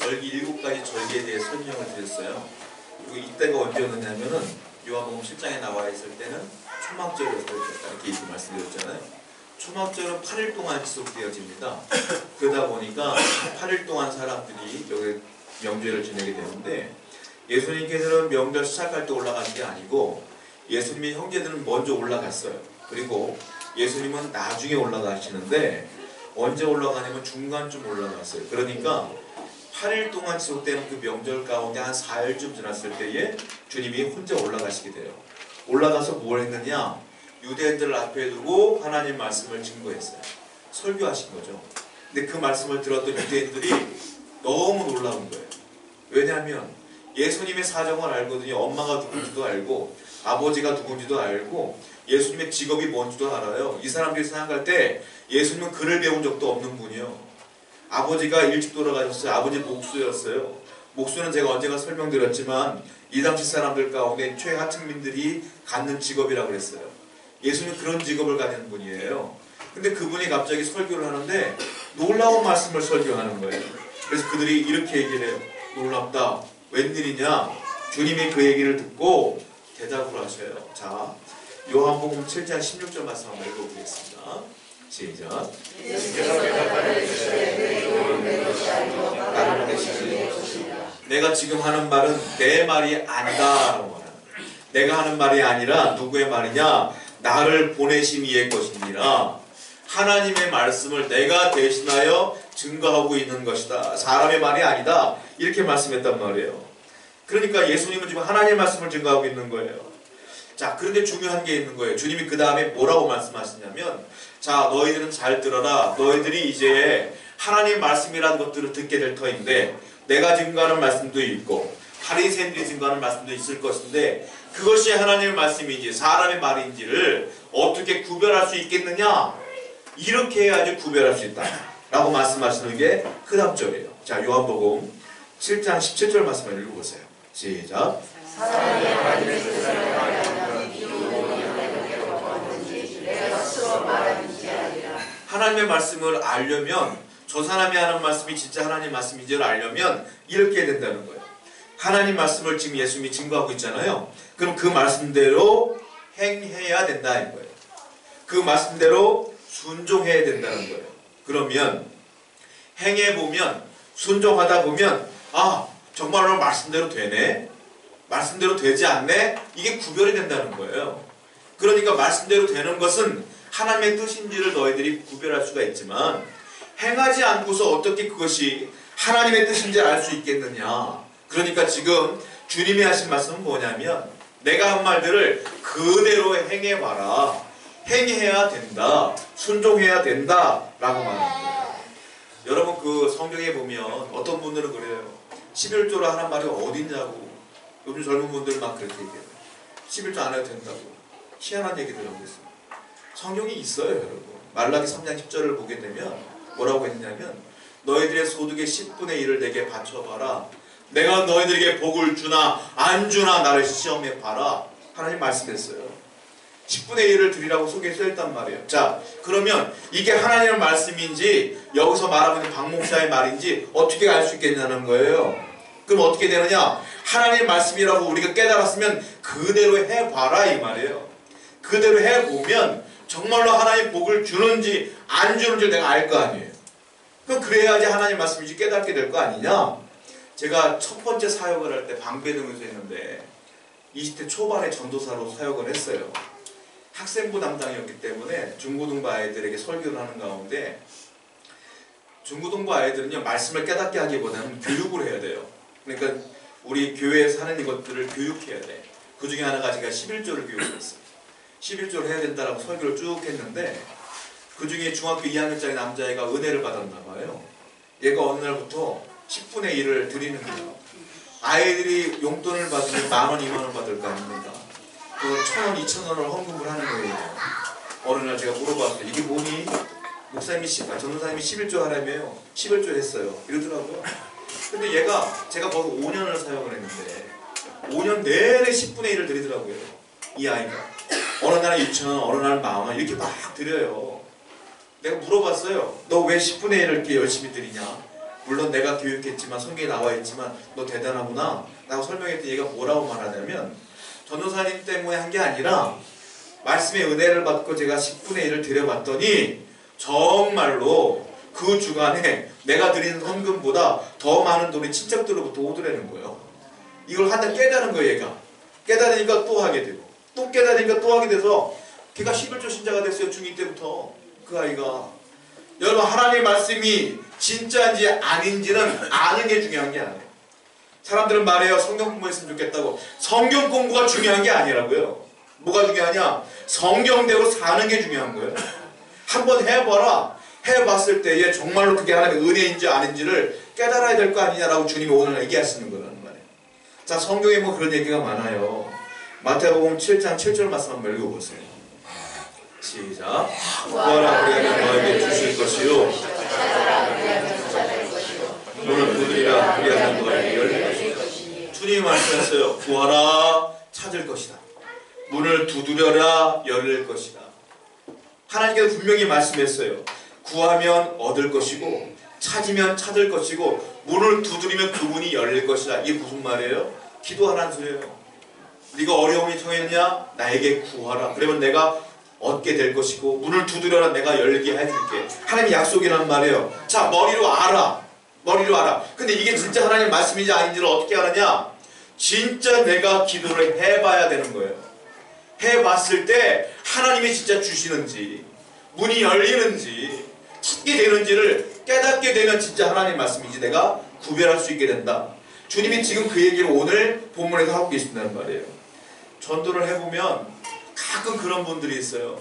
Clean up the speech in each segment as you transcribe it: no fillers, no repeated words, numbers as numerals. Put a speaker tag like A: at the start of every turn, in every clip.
A: 절기 7가지 절기에 대해 설명을 드렸어요. 그리고 이때가 언제였느냐면은 요한복음 7장에 나와 있을 때는 초막절이었다 이렇게 말씀드렸잖아요. 초막절은 8일 동안 지속되어집니다. 그러다 보니까 8일 동안 사람들이 여기 명절을 지내게 되는데, 예수님께서는 명절 시작할 때 올라간 게 아니고 예수님의 형제들은 먼저 올라갔어요. 그리고 예수님은 나중에 올라가시는데 언제 올라가냐면 중간쯤 올라갔어요. 그러니까 8일 동안 지속되는 그 명절 가운데 한 4일쯤 지났을 때에 주님이 혼자 올라가시게 돼요. 올라가서 뭘 했느냐? 유대인들을 앞에 두고 하나님 말씀을 증거했어요. 설교하신 거죠. 근데 그 말씀을 들었던 유대인들이 너무 놀라운 거예요. 왜냐하면 예수님의 사정을 알거든요. 엄마가 누군지도 알고 아버지가 누군지도 알고 예수님의 직업이 뭔지도 알아요. 이 사람들이 생각할 때 예수님은 글을 배운 적도 없는 분이요. 아버지가 일찍 돌아가셨어요. 아버지 목수였어요. 목수는 제가 언젠가 설명드렸지만 이 당시 사람들 가운데 최하층민들이 갖는 직업이라고 그랬어요. 예수님은 그런 직업을 가진 분이에요. 근데 그분이 갑자기 설교를 하는데 놀라운 말씀을 설교하는 거예요. 그래서 그들이 이렇게 얘기를 해요. 놀랍다. 웬일이냐? 주님이 그 얘기를 듣고 대답을 하셔요. 자, 요한복음 7장 16절 말씀 한번 읽어보겠습니다. 시작. 내가 지금 하는 말은 내 말이 아니다. 내가 하는 말이 아니라 누구의 말이냐? 나를 보내신 이의 것이니라. 하나님의 말씀을 내가 대신하여 증거하고 있는 것이다. 사람의 말이 아니다. 이렇게 말씀했단 말이에요. 그러니까 예수님은 지금 하나님의 말씀을 증거하고 있는 거예요. 자, 그런데 중요한 게 있는 거예요. 주님이 그 다음에 뭐라고 말씀하시냐면, 자, 너희들은 잘 들어라. 너희들이 이제 하나님의 말씀이라는 것들을 듣게 될 터인데 내가 증거하는 말씀도 있고 바리새인들이 증거하는 말씀도 있을 것인데 그것이 하나님의 말씀인지 사람의 말인지를 어떻게 구별할 수 있겠느냐? 이렇게 해야지 구별할 수 있다 라고 말씀하시는 게 그 다음 절이에요. 자, 요한복음 7장 17절 말씀을 읽어보세요. 시작. 하나님의 말씀을 알려면, 저 사람이 하는 말씀이 진짜 하나님의 말씀인지를 알려면 이렇게 해야 된다는 거예요. 하나님 말씀을 지금 예수님이 증거하고 있잖아요. 그럼 그 말씀대로 행해야 된다는 거예요. 그 말씀대로 순종해야 된다는 거예요. 그러면 행해보면, 순종하다 보면, 아, 정말로 말씀대로 되네? 말씀대로 되지 않네? 이게 구별이 된다는 거예요. 그러니까 말씀대로 되는 것은 하나님의 뜻인지를 너희들이 구별할 수가 있지만 행하지 않고서 어떻게 그것이 하나님의 뜻인지 알 수 있겠느냐. 그러니까 지금 주님이 하신 말씀은 뭐냐면 내가 한 말들을 그대로 행해봐라. 행해야 된다. 순종해야 된다. 라고 말하는 거예요. 여러분 그 성경에 보면 어떤 분들은 그래요. 11조로 하는 말이 어딨냐고. 요즘 젊은 분들 막 그렇게 얘기해요. 11조 안 해도 된다고. 희한한 얘기들 하고 있어요. 성경이 있어요, 여러분. 말라기 3장 10절을 보게 되면 뭐라고 했냐면 너희들의 소득의 10분의 1을 내게 바쳐봐라. 내가 너희들에게 복을 주나 안 주나 나를 시험해 봐라. 하나님 말씀했어요. 10분의 1을 드리라고 속에 써있단 말이에요. 자, 그러면 이게 하나님의 말씀인지 여기서 말하고 있는 박 목사의 말인지 어떻게 알 수 있겠냐는 거예요. 그럼 어떻게 되느냐? 하나님의 말씀이라고 우리가 깨달았으면 그대로 해봐라 이 말이에요. 그대로 해보면 정말로 하나님 복을 주는지 안 주는지 내가 알 거 아니에요. 그럼 그래야지 하나님 말씀인지 깨닫게 될 거 아니냐? 제가 첫 번째 사역을 할 때 방배동에서 했는데 20대 초반에 전도사로 사역을 했어요. 학생부 담당이었기 때문에 중고등부 아이들에게 설교를 하는 가운데 중고등부 아이들은요 말씀을 깨닫게 하기보다는 교육을 해야 돼요. 그러니까 우리 교회에서 하는 이것들을 교육해야 돼. 그 중에 하나가 제가 11조를 교육했어요. 11조를 해야 된다라고 설교를 쭉 했는데 그 중에 중학교 2학년짜리 남자애가 은혜를 받았나 봐요. 얘가 어느 날부터 10분의 1을 드리는 거예요. 아이들이 용돈을 받으면 10,000원, 20,000원 받을 거 아닙니까? 그 1,000원, 2,000원을 헌금을 하는 거예요. 어느 날 제가 물어봤어요. 이게 뭐니? 목사님이, 전도사님이 11조 하라며요. 11조 했어요. 이러더라고요. 근데 얘가 제가 거기서 5년을 사역을 했는데 5년 내내 10분의 1을 드리더라고요. 이 아이가. 어느 날은 2,000원, 어느 날은 10,000원 이렇게 막 드려요. 내가 물어봤어요. 너 왜 10분의 1을 이렇게 열심히 드리냐? 물론 내가 교육했지만 성경에 나와 있지만 너 대단하구나 라고 설명했더니 얘가 뭐라고 말하냐면 전도사님 때문에 한 게 아니라 말씀의 은혜를 받고 제가 10분의 1을 드려봤더니 정말로 그 주간에 내가 드린 헌금보다 더 많은 돈이 친척들로부터 오더라는 거예요. 이걸 하다 깨달은 거예요. 얘가 깨달으니까 또 하게 되고 또 깨달으니까 또 하게 돼서 걔가 11조 신자가 됐어요. 중2 때부터. 그 아이가. 여러분, 하나님의 말씀이 진짜인지 아닌지는 아는 게 중요한 게 아니에요. 사람들은 말해요. 성경 공부했으면 좋겠다고. 성경 공부가 중요한 게 아니라고요. 뭐가 중요하냐? 성경대로 사는 게 중요한 거예요. 한번 해봐라. 해봤을 때에 정말로 그게 하나님의 은혜인지 아닌지를 깨달아야 될 거 아니냐라고 주님이 오늘 얘기하시는 거라는 말이에요. 자, 성경에 뭐 그런 얘기가 많아요. 마태복음 7장 7절 말씀 한번 읽어보세요. 시작. 구하라 그리하면 너에게 주실 것이요 문을 두드리라 그리하면 너에게 열릴 것이다. 주님이 말씀하셨어요. 구하라 찾을 것이다. 문을 두드려라 열릴 것이다. 하나님께서 분명히 말씀했어요. 구하면 얻을 것이고 찾으면 찾을 것이고 문을 두드리면 그 문이 열릴 것이다. 이게 무슨 말이에요? 기도하라는 소리예요. 네가 어려움이 처했냐? 나에게 구하라. 그러면 내가 얻게 될 것이고 문을 두드려라 내가 열게 해줄게. 하나님의 약속이란 말이에요. 자, 머리로 알아. 머리로 알아. 근데 이게 진짜 하나님의 말씀인지 아닌지를 어떻게 알았냐? 진짜 내가 기도를 해봐야 되는 거예요. 해봤을 때 하나님이 진짜 주시는지 문이 열리는지 찾게 되는지를 깨닫게 되면 진짜 하나님의 말씀인지 내가 구별할 수 있게 된다. 주님이 지금 그 얘기를 오늘 본문에서 하고 계신다는 말이에요. 전도를 해보면 가끔 그런 분들이 있어요.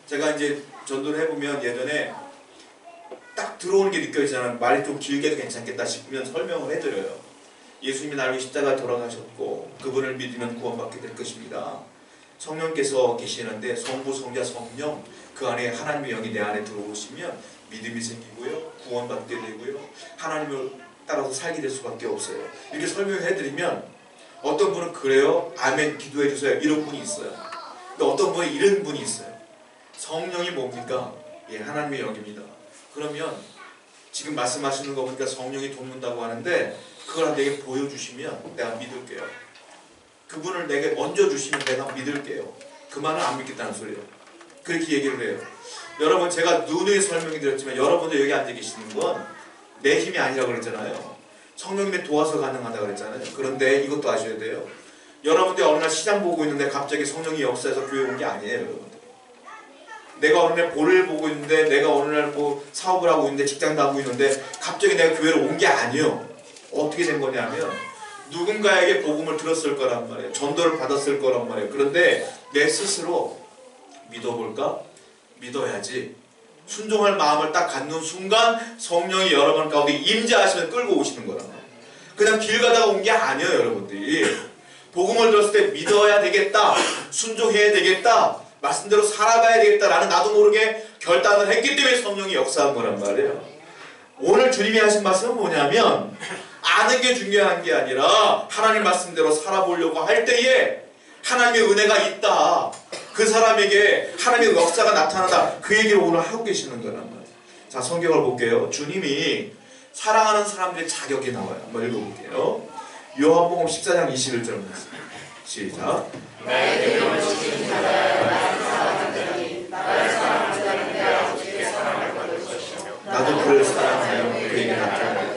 A: 제가 이제 전도를 해보면 예전에 딱 들어오는 게 느껴지잖아요. 말이 좀 길게 해도 괜찮겠다 싶으면 설명을 해드려요. 예수님이 나를 위해 십자가에 돌아가셨고 그분을 믿으면 구원받게 될 것입니다. 성령께서 계시는데 성부, 성자, 성령 그 안에 하나님의 영이 내 안에 들어오시면 믿음이 생기고요. 구원받게 되고요. 하나님을 따라서 살게 될 수밖에 없어요. 이렇게 설명을 해드리면 어떤 분은 그래요. 아멘 기도해 주세요. 이런 분이 있어요. 또 어떤 분은 이런 분이 있어요. 성령이 뭡니까? 예, 하나님의 영입니다. 그러면 지금 말씀하시는 거 보니까 성령이 돕는다고 하는데 그걸 내게 보여주시면 내가 믿을게요. 그분을 내게 얹어주시면 내가 믿을게요. 그 말은 안 믿겠다는 소리예요. 그렇게 얘기를 해요. 여러분 제가 누누이 설명이 드렸지만 여러분들 여기 앉아 계시는 건 내 힘이 아니라고 그랬잖아요. 성령님의 도와서 가능하다고 그랬잖아요. 그런데 이것도 아셔야 돼요. 여러분들 어느 날 시장 보고 있는데 갑자기 성령이 역사해서 교회 온 게 아니에요. 여러분들. 내가 어느 날 볼을 보고 있는데 내가 어느 날 뭐 사업을 하고 있는데 직장도 하고 있는데 갑자기 내가 교회로 온 게 아니에요. 어떻게 된 거냐면 누군가에게 복음을 들었을 거란 말이에요. 전도를 받았을 거란 말이에요. 그런데 내 스스로 믿어볼까? 믿어야지. 순종할 마음을 딱 갖는 순간 성령이 여러분 가운데 임재하시면 끌고 오시는 거란 말이에요. 그냥 길 가다가 온 게 아니에요. 여러분들이 복음을 들었을 때 믿어야 되겠다, 순종해야 되겠다, 말씀대로 살아가야 되겠다라는 나도 모르게 결단을 했기 때문에 성령이 역사한 거란 말이에요. 오늘 주님이 하신 말씀은 뭐냐면 아는 게 중요한 게 아니라 하나님 말씀대로 살아보려고 할 때에 하나님의 은혜가 있다. 그 사람에게 하나님의 역사가 나타난다. 그 얘기를 오늘 하고 계시는 거란 말이에요. 자, 성경을 볼게요. 주님이 사랑하는 사람들의 자격이 나와요. 한번 읽어볼게요. 요한복음 14장 21절 말씀. 시작. 나의 계명을 지키는 자라야 나를 사랑하느니 나를 사랑하는 자는 내 아버지께 사랑을 받을 것이며 나도 그를 사랑하여 그에게 나타나리라.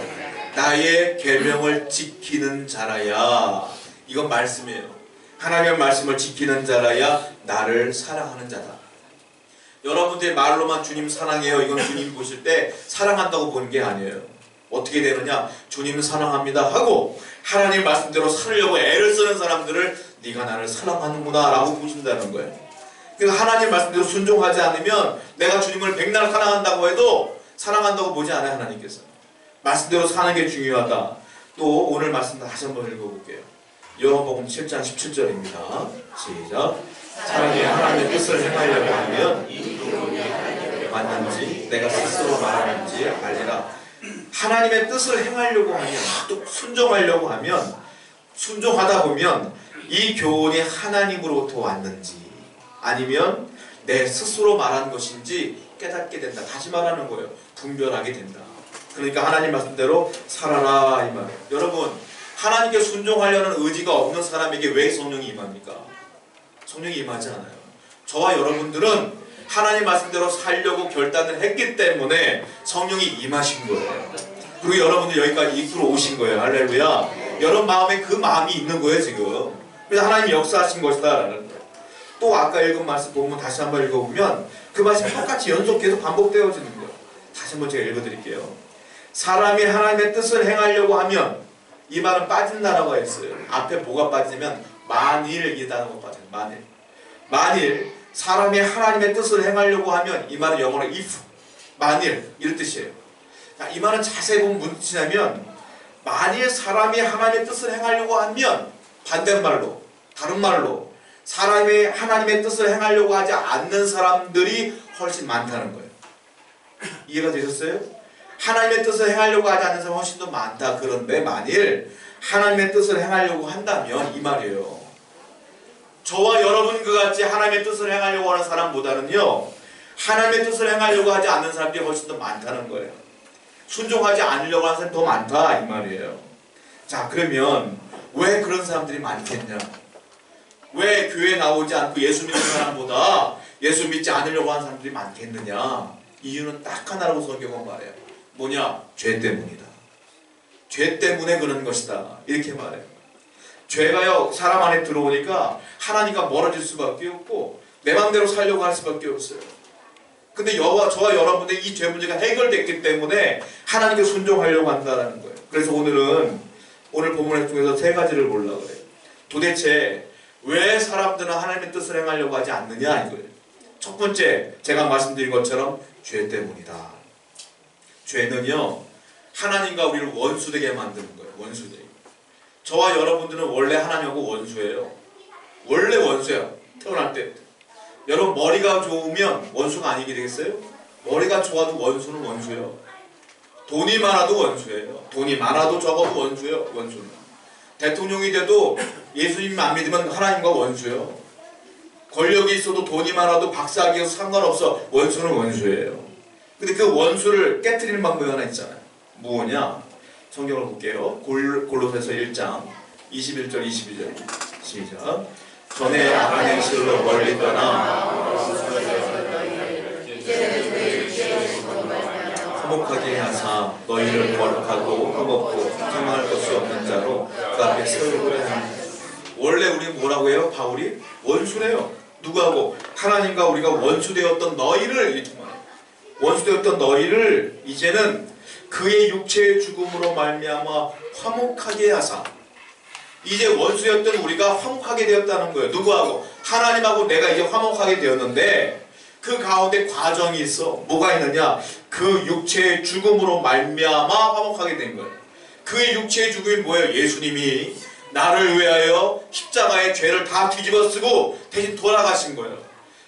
A: 나의 계명을 지키는 자라야. 이건 말씀이에요. 하나님의 말씀을 지키는 자라야 나를 사랑하는 자다. 여러분들의 말로만 주님 사랑해요. 이건 주님 보실 때 사랑한다고 보는 게 아니에요. 어떻게 되느냐? 주님 사랑합니다 하고 하나님 말씀대로 살려고 애를 쓰는 사람들을 네가 나를 사랑하는구나 라고 보신다는 거예요. 그러니까 하나님 말씀대로 순종하지 않으면 내가 주님을 백날 사랑한다고 해도 사랑한다고 보지 않아요. 하나님께서. 말씀대로 사는 게 중요하다. 또 오늘 말씀 다시 한번 읽어볼게요. 요한복음 7장 17절입니다. 시작. 사랑이 하나님의 뜻을 행하려고 하면 이 교훈이 맞는지 내가 스스로 말하는지 알리라. 하나님의 뜻을 행하려고 하면 또 순종하려고 하면 순종하다 보면 이 교훈이 하나님으로부터 왔는지 아니면 내 스스로 말한 것인지 깨닫게 된다. 다시 말하는 거예요. 분별하게 된다. 그러니까 하나님 말씀대로 살아라 이 말이에요. 여러분, 하나님께 순종하려는 의지가 없는 사람에게 왜 성령이 임합니까? 성령이 임하지 않아요. 저와 여러분들은 하나님 말씀대로 살려고 결단을 했기 때문에 성령이 임하신 거예요. 그리고 여러분들 여기까지 이끌어 오신 거예요. 할렐루야. 여러분 마음에 그 마음이 있는 거예요 지금. 그래서 하나님이 역사하신 것이다 라는 거예요. 또 아까 읽은 말씀 보면 다시 한번 읽어보면 그 말씀이 똑같이 연속 계속 반복되어지는 거예요. 다시 한번 제가 읽어드릴게요. 사람이 하나님의 뜻을 행하려고 하면, 이 말은 빠진다라고 했어요. 앞에 뭐가 빠지면 만일 이 단어가 빠져요. 만일 사람이 하나님의 뜻을 행하려고 하면, 이 말은 영어로 if, 만일 이런 뜻이에요. 자, 이 말은 자세히 보면 무슨 뜻이냐면, 만일 사람이 하나님의 뜻을 행하려고 하면, 반대말로, 다른 말로 사람이 하나님의 뜻을 행하려고 하지 않는 사람들이 훨씬 많다는 거예요. 이해가 되셨어요? 하나님의 뜻을 행하려고 하지 않는 사람이 훨씬 더 많다. 그런데 만일 하나님의 뜻을 행하려고 한다면 이 말이에요. 저와 여러분 그같이 하나님의 뜻을 행하려고 하는 사람보다는요, 하나님의 뜻을 행하려고 하지 않는 사람들이 훨씬 더 많다는 거예요. 순종하지 않으려고 하는 사람이 더 많다 이 말이에요. 자, 그러면 왜 그런 사람들이 많겠냐? 왜 교회에 나오지 않고 예수 믿는 사람보다 예수 믿지 않으려고 하는 사람들이 많겠느냐? 이유는 딱 하나라고 성경은 말해요. 뭐냐? 죄 때문이다. 죄 때문에 그런 것이다. 이렇게 말해요. 죄가요, 사람 안에 들어오니까 하나님과 멀어질 수밖에 없고 내 마음대로 살려고 할 수밖에 없어요. 근데 저와 여러분들 이 죄 문제가 해결됐기 때문에 하나님께 순종하려고 한다는 거예요. 그래서 오늘 본문을 통해서 세 가지를 보려고 그래요. 도대체 왜 사람들은 하나님의 뜻을 행하려고 하지 않느냐 이거예요. 첫 번째, 제가 말씀드린 것처럼 죄 때문이다. 죄는요, 하나님과 우리를 원수되게 만드는 거예요. 원수되게. 저와 여러분들은 원래 하나님하고 원수예요. 원래 원수예요. 태어날 때부터. 여러분 머리가 좋으면 원수가 아니게 되겠어요? 머리가 좋아도 원수는 원수예요. 돈이 많아도 원수예요. 돈이 많아도 적어도 원수예요. 원수는. 대통령이 돼도 예수님 안 믿으면 하나님과 원수예요. 권력이 있어도 돈이 많아도 박사학위에서 상관없어. 원수는 원수예요. 근데 그 원수를 깨트리는 방법이 하나 있잖아요. 뭐냐? 성경을 볼게요. 골로새서 1장 21절 22절 시작. 전에 악한 행실로 멀리 떠나 화목하게 하사 너희를 거룩하고 흠없고 상할 것이 없는 자로 그 앞에 세우려고 합니다. 원래 우리 뭐라고 해요? 바울이 원수래요. 누구하고? 하나님과 우리가 원수되었던 너희를, 이렇게 말해요. 원수되었던 너희를 이제는 그의 육체의 죽음으로 말미암아 화목하게 하사. 이제 원수였던 우리가 화목하게 되었다는 거예요. 누구하고? 하나님하고 내가 이제 화목하게 되었는데 그 가운데 과정이 있어. 뭐가 있느냐? 그 육체의 죽음으로 말미암아 화목하게 된 거예요. 그의 육체의 죽음이 뭐예요? 예수님이 나를 위하여 십자가의 죄를 다 뒤집어 쓰고 대신 돌아가신 거예요.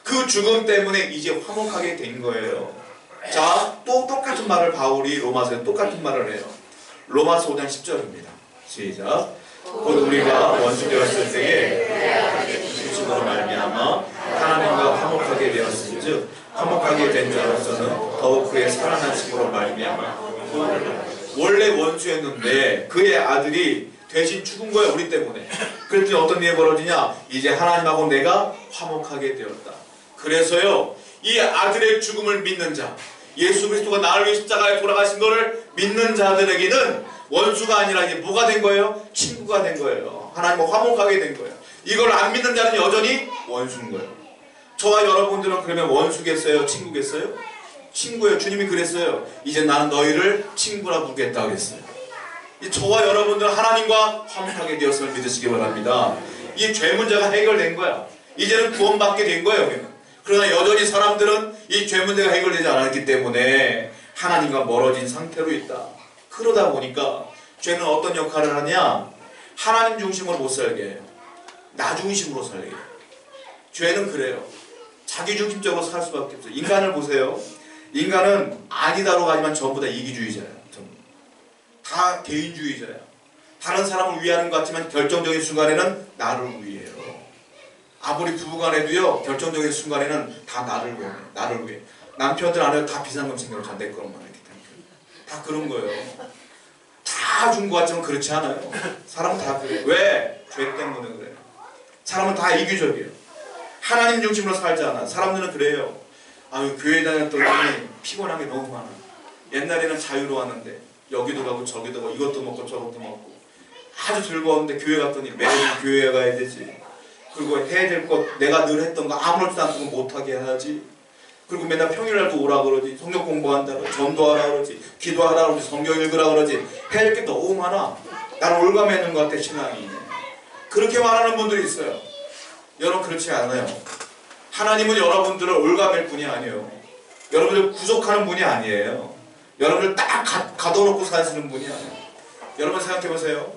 A: 그 죽음 때문에 이제 화목하게 된 거예요. 자, 또 똑같은 말을 바울이 로마서에 똑같은 말을 해요. 로마서 5장 10절입니다. 시작. 곧 우리가 원수 되었을 때에 죽음으로 말미암아 하나님과 화목하게 되었은즉 화목하게 된 자로서는 더욱 그의 살아나심으로 말미암아. 원래 원수였는데 그의 아들이 대신 죽은 거예요. 우리 때문에. 그랬더니 어떤 일이 벌어지냐? 이제 하나님하고 내가 화목하게 되었다. 그래서요, 이 아들의 죽음을 믿는 자, 예수 그리스도가 나를 위해 십자가에 돌아가신 것을 믿는 자들에게는 원수가 아니라 이제 뭐가 된 거예요? 친구가 된 거예요. 하나님과 화목하게 된 거예요. 이걸 안 믿는 자는 여전히 원수인 거예요. 저와 여러분들은 그러면 원수겠어요? 친구겠어요? 친구예요. 주님이 그랬어요. 이제 나는 너희를 친구라 부르겠다 그랬어요. 저와 여러분들은 하나님과 화목하게 되었음을 믿으시기 바랍니다. 이 죄 문제가 해결된 거야. 이제는 구원받게 된 거예요. 그러나 여전히 사람들은 이 죄 문제가 해결되지 않았기 때문에 하나님과 멀어진 상태로 있다. 그러다 보니까 죄는 어떤 역할을 하냐? 하나님 중심으로 못 살게 해요. 나 중심으로 살게 해요. 죄는 그래요. 자기 중심적으로 살 수밖에 없어요. 인간을 보세요. 인간은 아니다로 하지만 전부 다 이기주의자예요. 다 개인주의자야. 다른 사람을 위하는 것 같지만 결정적인 순간에는 나를 위해요. 아무리 부부간에도요, 결정적인 순간에는 다 나를 위해. 나를 위해. 남편들 안에 다 비상금 챙겨서 내 것만 했기 때문에. 다 그런 거예요. 다 준 것 같지만 그렇지 않아요. 사람은 다 그래요. 왜? 죄 때문에 그래요. 사람은 다 이기적이에요. 하나님 중심으로 살지 않아. 사람들은 그래요. 아유, 교회 다녔더니 피곤한 게 너무 많아. 옛날에는 자유로웠는데 여기도 가고 저기도 가고 이것도 먹고 저것도 먹고 아주 즐거웠는데 교회 갔더니 매일 교회에 가야 되지. 그리고 해야 될 것 내가 늘 했던 거 아무렇지도 않고 못하게 해야지. 그리고 맨날 평일날도 오라 그러지. 성경 공부한다 그러지. 전도하라 그러지. 기도하라 그러지. 성경 읽으라 그러지. 해야 될 게 너무 많아. 나는 올가매는 것 같아, 신앙이. 그렇게 말하는 분들이 있어요. 여러분 그렇지 않아요. 하나님은 여러분들을 올가맬 분이 아니에요. 여러분들 구속하는 분이 아니에요. 여러분을 딱 가둬놓고 사시는 분이 아니에요. 여러분 생각해보세요.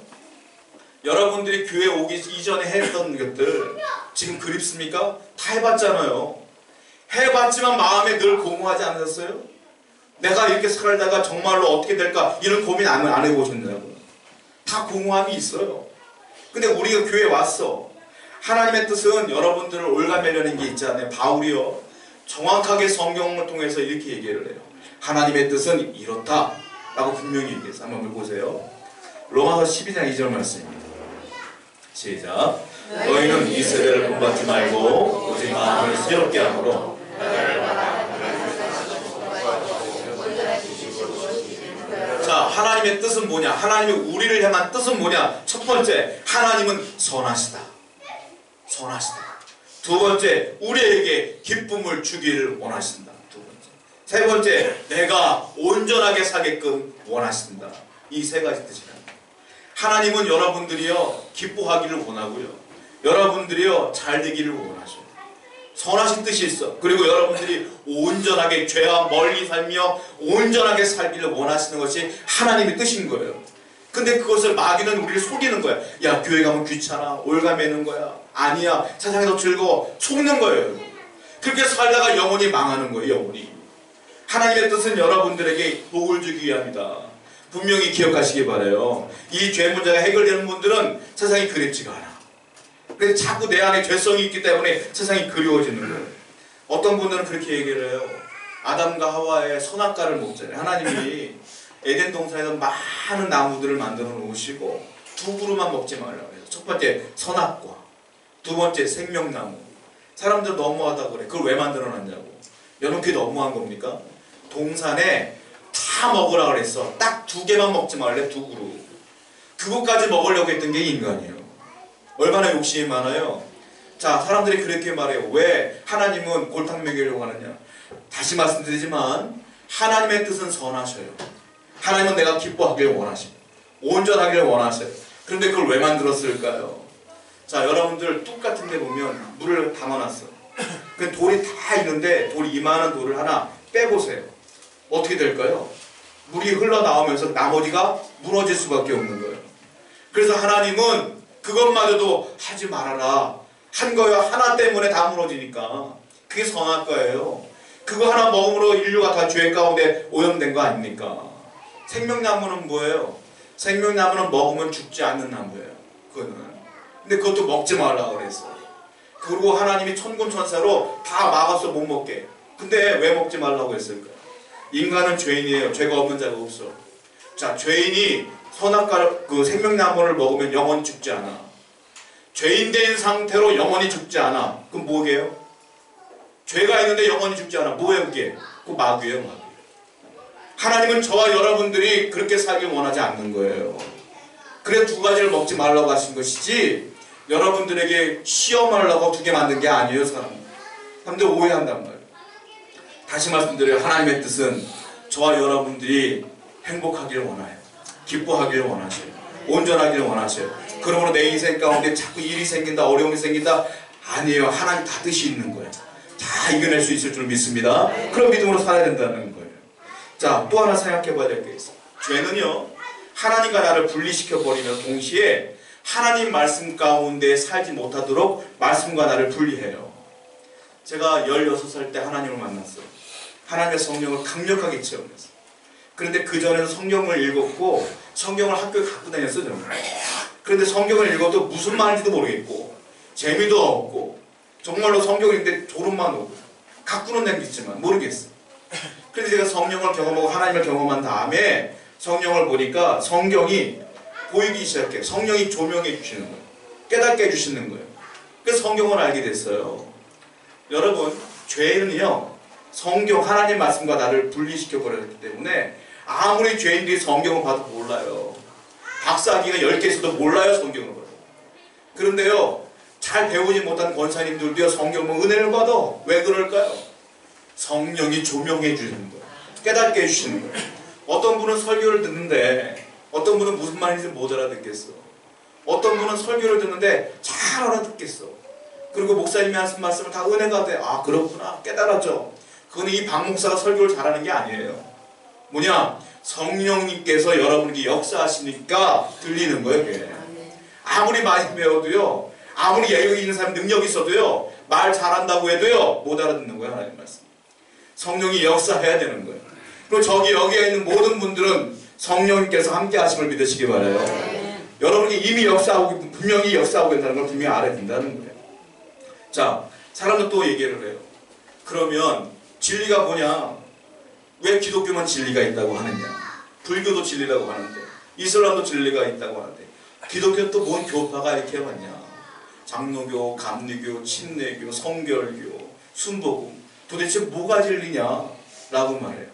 A: 여러분들이 교회 오기 이전에 했던 것들 지금 그립습니까? 다 해봤잖아요. 해봤지만 마음에 늘 공허하지 않으셨어요? 내가 이렇게 살다가 정말로 어떻게 될까 이런 고민 안 해보셨냐고요. 다 공허함이 있어요. 근데 우리가 교회에 왔어. 하나님의 뜻은 여러분들을 올가매려는 게 있잖아요. 바울이요 정확하게 성경을 통해서 이렇게 얘기를 해요. 하나님의 뜻은 이렇다 라고 분명히 얘기해서 한번 보세요. 로마서 12장 2절 말씀입니다. 시작. 너희는 이 세대를 본받지 말고 오직 마음을 새롭게 함으로 자, 하나님의 뜻은 뭐냐? 하나님의 우리를 향한 뜻은 뭐냐? 첫 번째, 하나님은 선하시다. 선하시다. 두 번째, 우리에게 기쁨을 주기를 원하신다. 두 번째. 세 번째, 내가 온전하게 살게끔 원하신다. 이 세 가지 뜻이다. 하나님은 여러분들이요 기뻐하기를 원하고요. 여러분들이요 잘 되기를 원하셔요. 선하신 뜻이 있어. 그리고 여러분들이 온전하게 죄와 멀리 살며 온전하게 살기를 원하시는 것이 하나님의 뜻인 거예요. 근데 그것을 마귀는 우리를 속이는 거야. 야, 교회 가면 귀찮아. 올가매는 거야. 아니야. 세상에서 즐거워. 속는 거예요. 그렇게 살다가 영혼이 망하는 거예요. 영혼이. 하나님의 뜻은 여러분들에게 복을 주기 위함이다. 분명히 기억하시기 바라요. 이 죄 문제가 해결되는 분들은 세상이 그립지가 않아. 그래서 자꾸 내 안에 죄성이 있기 때문에 세상이 그리워지는 거예요. 어떤 분들은 그렇게 얘기를 해요. 아담과 하와의 선악과를 먹잖아요. 하나님이 에덴 동산에서 많은 나무들을 만들어 놓으시고 두 그루만 먹지 말라고 해요. 첫 번째 선악과, 두 번째 생명나무. 사람들 너무하다고 그래. 그걸 왜 만들어 놨냐고. 여러분 그게 너무한 겁니까? 동산에 다 먹으라 그랬어. 딱 두 개만 먹지 말래. 두 그루. 그것까지 먹으려고 했던 게 인간이에요. 얼마나 욕심이 많아요. 자, 사람들이 그렇게 말해요. 왜 하나님은 골탕 먹이려고 하느냐. 다시 말씀드리지만 하나님의 뜻은 선하셔요. 하나님은 내가 기뻐하기를 원하시고 온전하기를 원하셔요. 그런데 그걸 왜 만들었을까요? 자, 여러분들 뚝 같은 데 보면 물을 담아놨어. 그 돌이 다 있는데 돌 이만한 돌을 하나 빼보세요. 어떻게 될까요? 물이 흘러나오면서 나머지가 무너질 수밖에 없는 거예요. 그래서 하나님은 그것마저도 하지 말아라. 한 거요. 하나 때문에 다 무너지니까. 그게 선할 거예요. 그거 하나 먹음으로 인류가 다 죄 가운데 오염된 거 아닙니까? 생명나무는 뭐예요? 생명나무는 먹으면 죽지 않는 나무예요. 그거는. 근데 그것도 먹지 말라고 그랬어. 그리고 하나님이 천군천사로 다 막아서 못 먹게. 근데 왜 먹지 말라고 했을까요? 인간은 죄인이에요. 죄가 없는 자가 없어. 자, 죄인이 선악과 그 생명나무를 먹으면 영원히 죽지 않아. 죄인 된 상태로 영원히 죽지 않아. 그럼 뭐게요? 죄가 있는데 영원히 죽지 않아. 뭐예요 그게? 그 마귀예요, 마귀. 하나님은 저와 여러분들이 그렇게 살길 원하지 않는 거예요. 그래 두 가지를 먹지 말라고 하신 것이지 여러분들에게 시험하려고 두 개 만든 게 아니에요, 사람들 오해한단 말이에요. 다시 말씀드려요. 하나님의 뜻은 저와 여러분들이 행복하기를 원해요. 기뻐하기를 원하셔요. 온전하기를 원하셔요. 그러므로 내 인생 가운데 자꾸 일이 생긴다, 어려움이 생긴다. 아니에요. 하나님 다 뜻이 있는 거예요. 다 이겨낼 수 있을 줄 믿습니다. 그런 믿음으로 살아야 된다는 거예요. 자, 또 하나 생각해 봐야 될 게 있어요. 죄는요, 하나님과 나를 분리시켜버리면 동시에 하나님 말씀 가운데 살지 못하도록 말씀과 나를 분리해요. 제가 16살 때 하나님을 만났어요. 하나님의 성령을 강력하게 체험했어요. 그런데 그 전에는 성경을 읽었고 성경을 학교에 갖고 다녔어요, 저는. 그런데 성경을 읽어도 무슨 말인지도 모르겠고 재미도 없고 정말로 성경을 읽는데 졸음만 오고 갖고는 다니지만 모르겠어요. 그래서 제가 성령을 경험하고 하나님을 경험한 다음에 성령을 보니까 성경이 보이기 시작해요. 성령이 조명해 주시는 거예요. 깨닫게 해주시는 거예요. 그래서 성경을 알게 됐어요. 여러분, 죄는요, 성경 하나님 말씀과 나를 분리시켜 버렸기 때문에 아무리 죄인들이 성경을 봐도 몰라요. 박사학위가 10개 있어도 몰라요, 성경을 봐도. 그런데요, 잘 배우지 못한 권사님들도요, 성경 보면 은혜를 받아. 왜 그럴까요? 성령이 조명해 주시는 거예요. 깨닫게 해주시는 거예요. 어떤 분은 설교를 듣는데 어떤 분은 무슨 말인지 못 알아듣겠어. 어떤 분은 설교를 듣는데 잘 알아듣겠어. 그리고 목사님이 하신 말씀을 다 은혜가 돼. 아, 그렇구나. 깨달았죠. 그건 이 박 목사가 설교를 잘하는 게 아니에요. 뭐냐? 성령님께서 여러분에게 역사하시니까 들리는 거예요, 그게. 아무리 많이 배워도요, 아무리 예력 있는 사람 능력이 있어도요, 말 잘한다고 해도요, 못 알아듣는 거예요, 하나님 말씀. 성령이 역사해야 되는 거예요. 그리고 저기 여기에 있는 모든 분들은 성령님께서 함께 하심을 믿으시기 바라요. 여러분이 이미 역사하고, 분명히 역사하고 있다는 걸 분명히 알아야 된다는 거예요. 자, 사람들 또 얘기를 해요. 그러면 진리가 뭐냐? 왜 기독교만 진리가 있다고 하느냐? 불교도 진리라고 하는데, 이슬람도 진리가 있다고 하는데, 기독교 또 뭔 교파가 이렇게 많냐? 장로교, 감리교, 침례교, 성결교, 순복음, 도대체 뭐가 진리냐? 라고 말해요.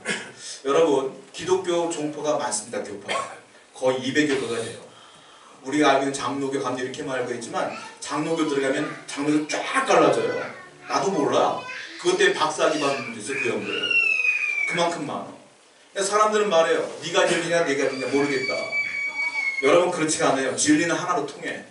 A: 여러분, 기독교 종파가 많습니다. 교파가 거의 200여 개가 돼요. 우리가 알고 있는 장로교, 감리 이렇게 말하고 있지만 장로교 들어가면 장로교 쫙 갈라져요. 나도 몰라. 그것 때문에 박사학위 받은 분도 있어요. 그 연구에. 그만큼 많아. 사람들은 말해요. 네가 진리냐 내가 진리냐 모르겠다. 여러분, 그렇지가 않아요. 진리는 하나로 통해.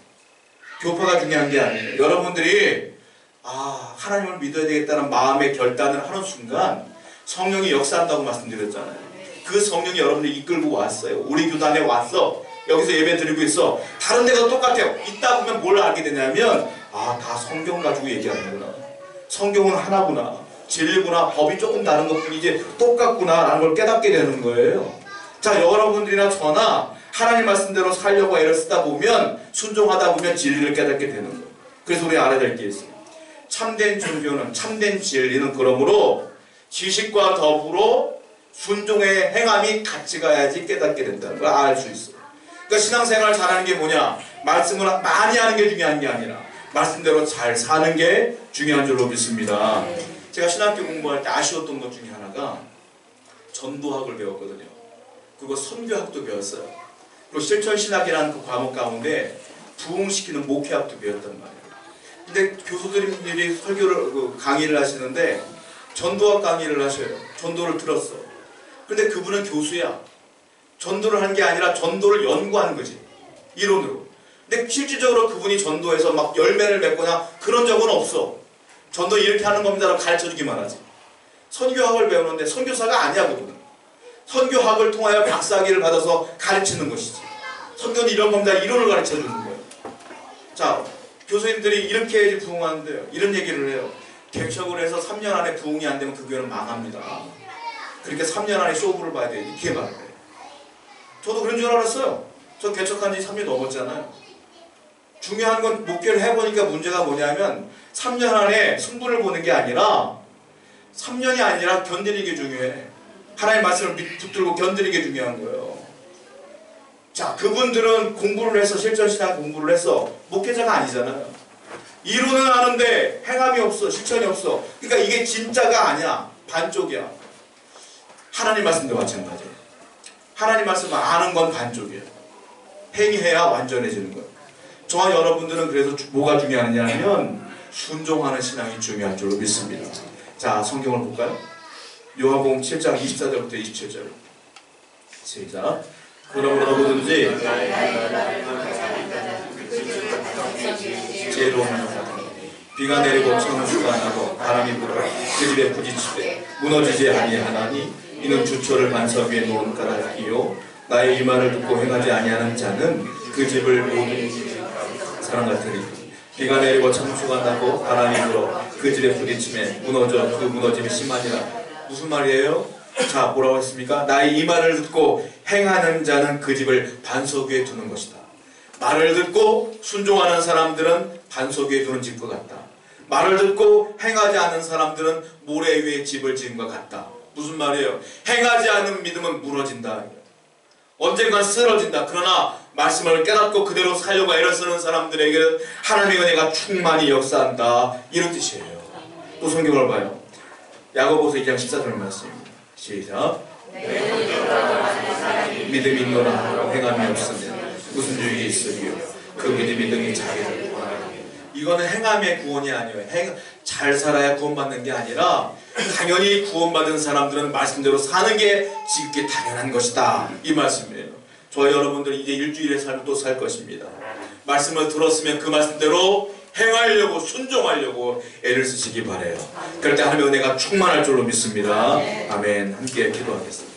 A: 교파가 중요한 게 아니에요. 여러분들이 하나님을 믿어야 되겠다는 마음의 결단을 하는 순간 성령이 역사한다고 말씀드렸잖아요. 그 성령이 여러분을 이끌고 왔어요. 우리 교단에 왔어. 여기서 예배 드리고 있어. 다른 데가 똑같아요. 있다 보면 뭘 알게 되냐면 다 성경 가지고 얘기하는구나. 성경은 하나구나. 진리구나. 법이 조금 다른 것뿐이지 똑같구나 라는 걸 깨닫게 되는 거예요. 자, 여러분들이나 저나 하나님 말씀대로 살려고 애를 쓰다 보면, 순종하다 보면 진리를 깨닫게 되는 거예요. 그래서 우리 알아야 될 게 있어요. 참된 종교는, 참된 진리는 그러므로 지식과 더불어 순종의 행함이 같이 가야지 깨닫게 된다는 걸 알 수 있어요. 그러니까 신앙생활을 잘하는 게 뭐냐? 말씀을 많이 하는 게 중요한 게 아니라 말씀대로 잘 사는 게 중요한 줄로 믿습니다. 제가 신학교 공부할 때 아쉬웠던 것 중에 하나가 전도학을 배웠거든요. 그리고 선교학도 배웠어요. 그리고 실천신학이라는 그 과목 가운데 부흥시키는 목회학도 배웠단 말이에요. 근데 교수들이 설교를, 강의를 하시는데 전도학 강의를 하셔요. 전도를 들었어. 근데 그분은 교수야. 전도를 한 게 아니라 전도를 연구하는 거지. 이론으로. 근데 실질적으로 그분이 전도해서 막 열매를 맺거나 그런 적은 없어. 전도 이렇게 하는 겁니다라고 가르쳐주기만 하지. 선교학을 배우는데 선교사가 아니야, 그분은. 선교학을 통하여 박사학위를 받아서 가르치는 것이지. 선교는 이런 겁니다. 이론을 가르쳐주는 거예요. 자, 교수님들이 이렇게 해야지 부흥하는데요. 이런 얘기를 해요. 개척을 해서 3년 안에 부흥이 안 되면 그 교회는 망합니다. 그러니까 3년 안에 쇼부를 봐야 돼요. 이렇게 말해요. 저도 그런 줄 알았어요. 저 개척한 지 3년 넘었잖아요. 중요한 건 목회를 해보니까 문제가 뭐냐면 3년 안에 승부를 보는 게 아니라 3년이 아니라 견디는 게 중요해. 하나님의 말씀을 붙들고 견디는 게 중요한 거예요. 자, 그분들은 공부를 해서 실전신앙 공부를 해서 목회자가 아니잖아요. 이론은 아는데 행함이 없어. 실천이 없어. 그러니까 이게 진짜가 아니야. 반쪽이야. 하나님 말씀도 마찬가지예요. 하나님 말씀을 아는 건 반쪽이에요. 행해야 완전해지는 거예요. 저와 여러분들은 그래서 뭐가 중요하냐면 순종하는 신앙이 중요한 줄로 믿습니다. 자, 성경을 볼까요? 요한복음 7장 24절부터 27절. 시작. 그러므로 누구든지 지혜로운 비가 내리고 천수가 나고 바람이 불어 그 집에 부딪히되 무너지지 아니하나니 이는 주초를 반석 위에 놓은 까닭이요 나의 이 말을 듣고 행하지 아니하는 자는 그 집을 모든 사람 같으니 비가 내리고 천수가 나고 바람이 불어 그 집에 부딪힘에 무너져 그 무너짐이 심하니라. 무슨 말이에요? 자, 뭐라고 했습니까? 나의 이 말을 듣고 행하는 자는 그 집을 반석 위에 두는 것이다. 말을 듣고 순종하는 사람들은 반석 위에 두는 집과 같다. 말을 듣고 행하지 않는 사람들은 모래 위에 집을 지은 것 같다. 무슨 말이에요? 행하지 않는 믿음은 무너진다. 언젠간 쓰러진다. 그러나 말씀을 깨닫고 그대로 살려고 애를 쓰는 사람들에게는 하나님의 은혜가 충만히 역사한다. 이런 뜻이에요. 또 성경을 봐요. 야고보서 2장 14절 말씀입니다. 시작. 믿음이 있노라 행함이 없으면 무슨 유익이 있으리요. 그 믿음이 능히 자기를 구원하리니. 이거는 행함의 구원이 아니에요. 잘 살아야 구원받는 게 아니라 당연히 구원받은 사람들은 말씀대로 사는 게 지극히 당연한 것이다. 이 말씀이에요. 저와 여러분들 이제 일주일의 삶을 또 살 것입니다. 말씀을 들었으면 그 말씀대로 행하려고 순종하려고 애를 쓰시기 바라요. 그럴 때 하나님의 은혜가 충만할 줄로 믿습니다. 아멘. 함께 기도하겠습니다.